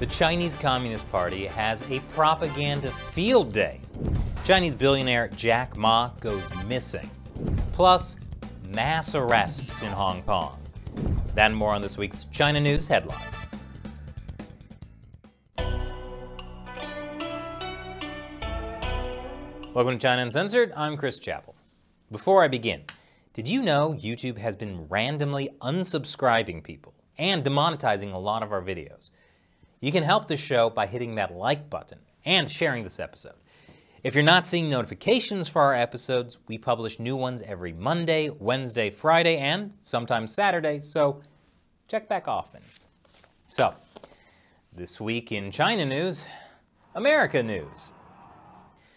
The Chinese Communist Party has a propaganda field day. Chinese billionaire Jack Ma goes missing. Plus, mass arrests in Hong Kong. That and more on this week's China News headlines. Welcome to China Uncensored. I'm Chris Chappell. Before I begin, did you know YouTube has been randomly unsubscribing people and demonetizing a lot of our videos? You can help the show by hitting that like button and sharing this episode. If you're not seeing notifications for our episodes, we publish new ones every Monday, Wednesday, Friday, and sometimes Saturday, so check back often. So, this week in China news, America news.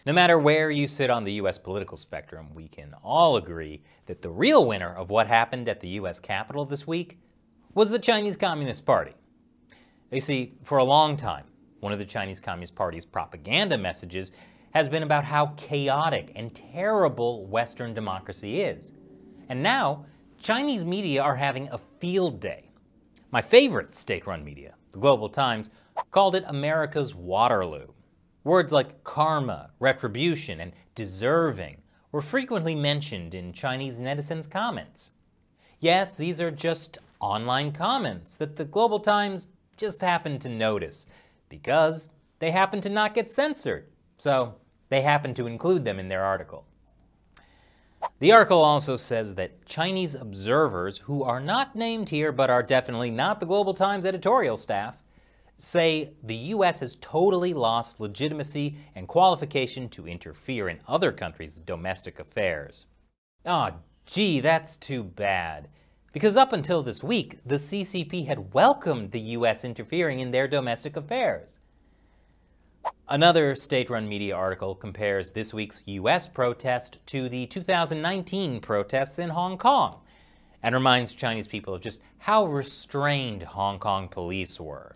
No matter where you sit on the U.S. political spectrum, we can all agree that the real winner of what happened at the U.S. Capitol this week was the Chinese Communist Party. You see, for a long time, one of the Chinese Communist Party's propaganda messages has been about how chaotic and terrible Western democracy is. And now, Chinese media are having a field day. My favorite state-run media, the Global Times, called it America's Waterloo. Words like karma, retribution, and deserving were frequently mentioned in Chinese netizens' comments. Yes, these are just online comments that the Global Times just happened to notice because they happen to not get censored, so they happen to include them in their article. The article also says that Chinese observers, who are not named here but are definitely not the Global Times editorial staff, say the U.S. has totally lost legitimacy and qualification to interfere in other countries' domestic affairs. Ah, gee, that's too bad. Because up until this week, the CCP had welcomed the U.S. interfering in their domestic affairs. Another state-run media article compares this week's U.S. protest to the 2019 protests in Hong Kong and reminds Chinese people of just how restrained Hong Kong police were.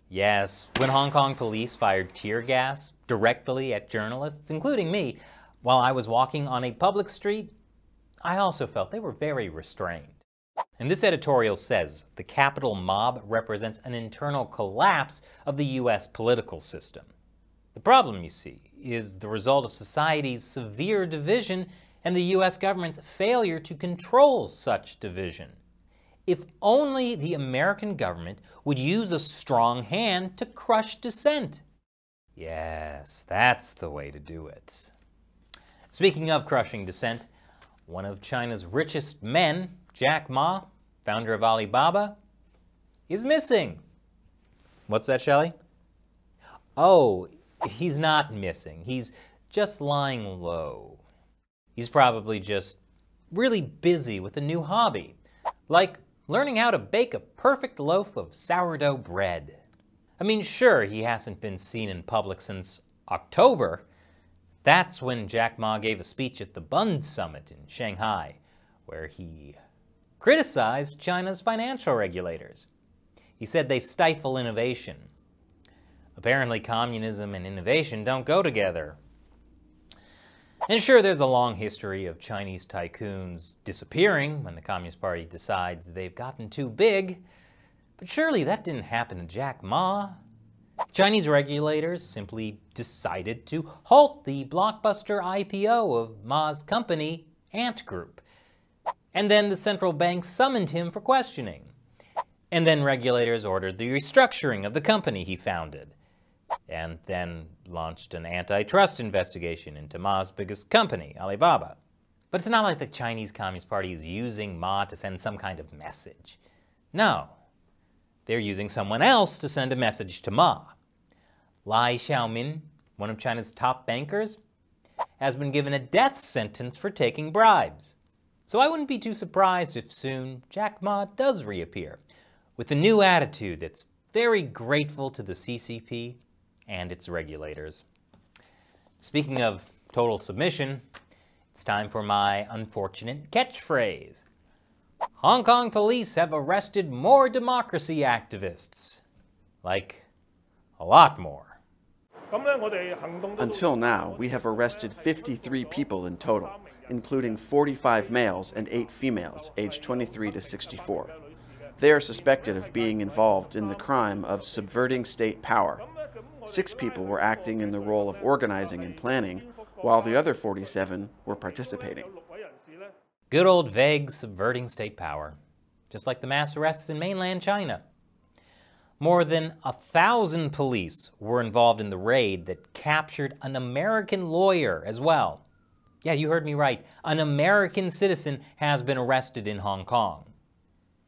Yes, when Hong Kong police fired tear gas directly at journalists, including me, while I was walking on a public street, I also felt they were very restrained. And this editorial says the Capitol mob represents an internal collapse of the U.S. political system. The problem, you see, is the result of society's severe division and the U.S. government's failure to control such division. If only the American government would use a strong hand to crush dissent. Yes, that's the way to do it. Speaking of crushing dissent, one of China's richest men, Jack Ma, founder of Alibaba, is missing. What's that, Shelley? Oh, he's not missing. He's just lying low. He's probably just really busy with a new hobby, like learning how to bake a perfect loaf of sourdough bread. I mean, sure, he hasn't been seen in public since October. That's when Jack Ma gave a speech at the Bund Summit in Shanghai, where he criticized China's financial regulators. He said they stifle innovation. Apparently, communism and innovation don't go together. And sure, there's a long history of Chinese tycoons disappearing when the Communist Party decides they've gotten too big, but surely that didn't happen to Jack Ma. Chinese regulators simply decided to halt the blockbuster IPO of Ma's company, Ant Group. And then the central bank summoned him for questioning. And then regulators ordered the restructuring of the company he founded. And then launched an antitrust investigation into Ma's biggest company, Alibaba. But it's not like the Chinese Communist Party is using Ma to send some kind of message. No. They're using someone else to send a message to Ma. Lai Xiaomin, one of China's top bankers, has been given a death sentence for taking bribes. So I wouldn't be too surprised if soon Jack Ma does reappear, with a new attitude that's very grateful to the CCP and its regulators. Speaking of total submission, it's time for my unfortunate catchphrase. Hong Kong police have arrested more democracy activists. Like, a lot more. Until now, we have arrested 53 people in total, including 45 males and 8 females, aged 23 to 64. They are suspected of being involved in the crime of subverting state power. 6 people were acting in the role of organizing and planning, while the other 47 were participating. Good old vague subverting state power, just like the mass arrests in mainland China. More than 1,000 police were involved in the raid that captured an American lawyer as well. Yeah, you heard me right. An American citizen has been arrested in Hong Kong.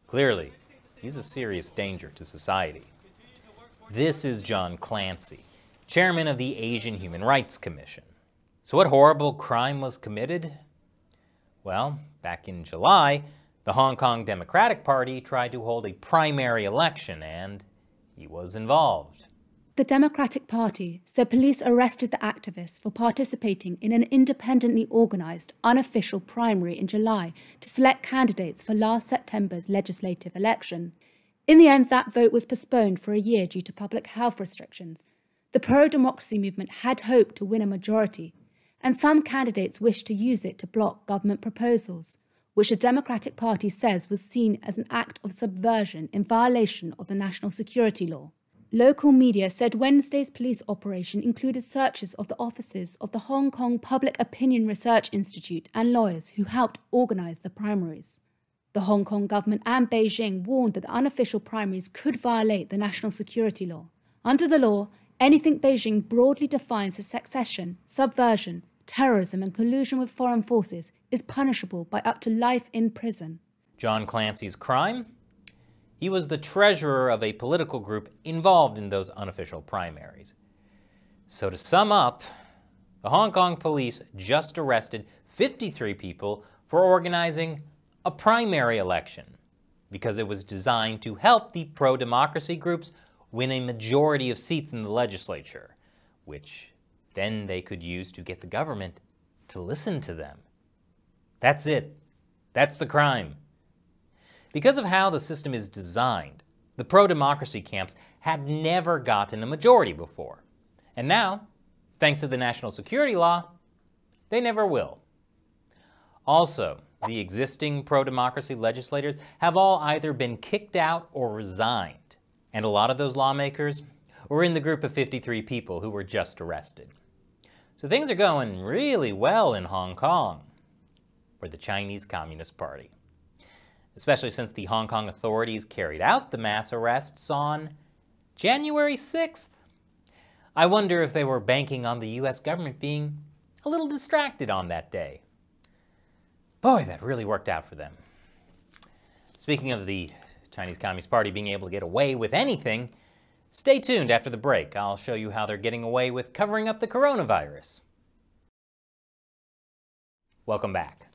Clearly, he's a serious danger to society. This is John Clancy, chairman of the Asian Human Rights Commission. So what horrible crime was committed? Well, back in July, the Hong Kong Democratic Party tried to hold a primary election, and he was involved. The Democratic Party said police arrested the activists for participating in an independently organised, unofficial primary in July to select candidates for last September's legislative election. In the end, that vote was postponed for a year due to public health restrictions. The pro-democracy movement had hoped to win a majority, and some candidates wished to use it to block government proposals, which the Democratic Party says was seen as an act of subversion in violation of the national security law. Local media said Wednesday's police operation included searches of the offices of the Hong Kong Public Opinion Research Institute and lawyers who helped organise the primaries. The Hong Kong government and Beijing warned that the unofficial primaries could violate the national security law. Under the law, anything Beijing broadly defines as secession, subversion, terrorism and collusion with foreign forces is punishable by up to life in prison. John Clancy's crime? He was the treasurer of a political group involved in those unofficial primaries. So to sum up, the Hong Kong police just arrested 53 people for organizing a primary election because it was designed to help the pro-democracy groups win a majority of seats in the legislature, which then they could use to get the government to listen to them. That's it. That's the crime. Because of how the system is designed, the pro-democracy camps had never gotten a majority before. And now, thanks to the national security law, they never will. Also, the existing pro-democracy legislators have all either been kicked out or resigned. And a lot of those lawmakers were in the group of 53 people who were just arrested. So things are going really well in Hong Kong for the Chinese Communist Party, especially since the Hong Kong authorities carried out the mass arrests on January 6th. I wonder if they were banking on the US government being a little distracted on that day. Boy, that really worked out for them. Speaking of the Chinese Communist Party being able to get away with anything, stay tuned after the break. I'll show you how they're getting away with covering up the coronavirus. Welcome back.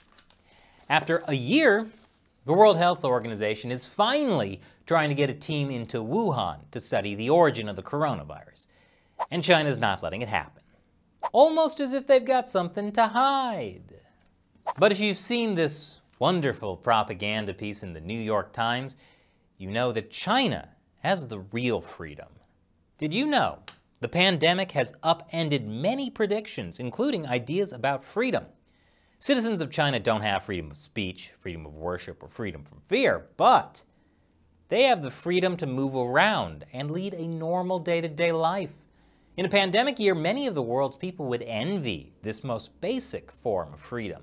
After a year, the World Health Organization is finally trying to get a team into Wuhan to study the origin of the coronavirus. And China's not letting it happen. Almost as if they've got something to hide. But if you've seen this wonderful propaganda piece in the New York Times, you know that China has the real freedom. Did you know the pandemic has upended many predictions, including ideas about freedom? Citizens of China don't have freedom of speech, freedom of worship, or freedom from fear, but they have the freedom to move around and lead a normal day-to-day life. In a pandemic year, many of the world's people would envy this most basic form of freedom,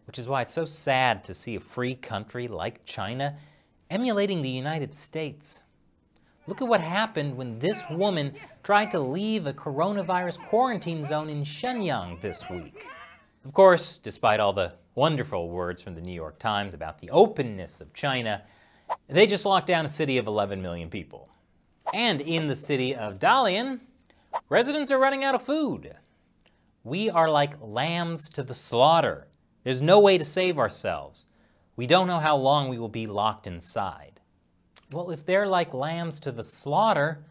which is why it's so sad to see a free country like China emulating the United States. Look at what happened when this woman tried to leave a coronavirus quarantine zone in Shenyang this week. Of course, despite all the wonderful words from the New York Times about the openness of China, they just locked down a city of 11 million people. And in the city of Dalian, residents are running out of food. We are like lambs to the slaughter. There's no way to save ourselves. We don't know how long we will be locked inside. Well, if they're like lambs to the slaughter,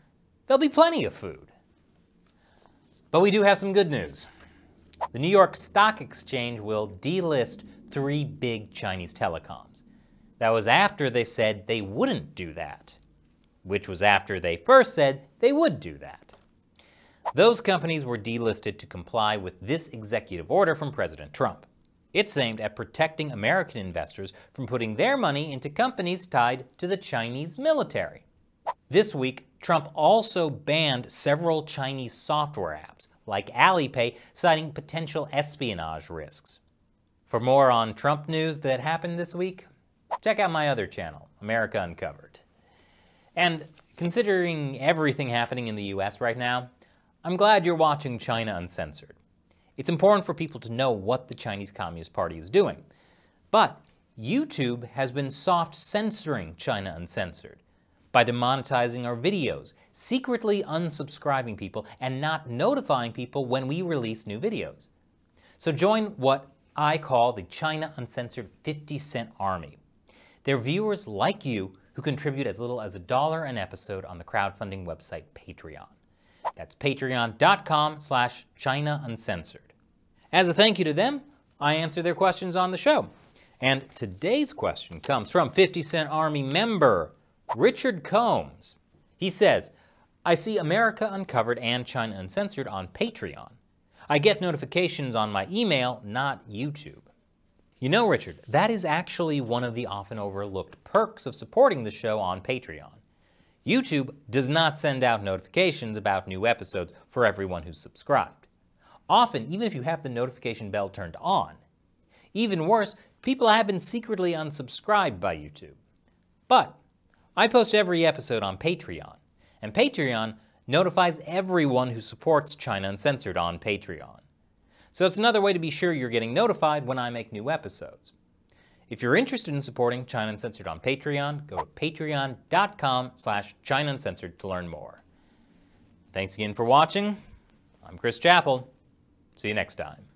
there'll be plenty of food. But we do have some good news. The New York Stock Exchange will delist 3 big Chinese telecoms. That was after they said they wouldn't do that, which was after they first said they would do that. Those companies were delisted to comply with this executive order from President Trump. It's aimed at protecting American investors from putting their money into companies tied to the Chinese military. This week, Trump also banned several Chinese software apps, like Alipay, citing potential espionage risks. For more on Trump news that happened this week, check out my other channel, America Uncovered. And considering everything happening in the US right now, I'm glad you're watching China Uncensored. It's important for people to know what the Chinese Communist Party is doing. But YouTube has been soft censoring China Uncensored by demonetizing our videos, secretly unsubscribing people, and not notifying people when we release new videos. So join what I call the China Uncensored 50-cent army. They're viewers like you who contribute as little as $1 an episode on the crowdfunding website Patreon. That's patreon.com/China Uncensored. As a thank you to them, I answer their questions on the show. And today's question comes from 50-cent Army member Richard Combs. He says, I see America Uncovered and China Uncensored on Patreon. I get notifications on my email, not YouTube. You know, Richard, that is actually one of the often overlooked perks of supporting the show on Patreon. YouTube does not send out notifications about new episodes for everyone who's subscribed. Often, even if you have the notification bell turned on. Even worse, people have been secretly unsubscribed by YouTube. But I post every episode on Patreon, and Patreon notifies everyone who supports China Uncensored on Patreon. So it's another way to be sure you're getting notified when I make new episodes. If you're interested in supporting China Uncensored on Patreon, go to patreon.com/China Uncensored to learn more. Thanks again for watching. I'm Chris Chappell. See you next time.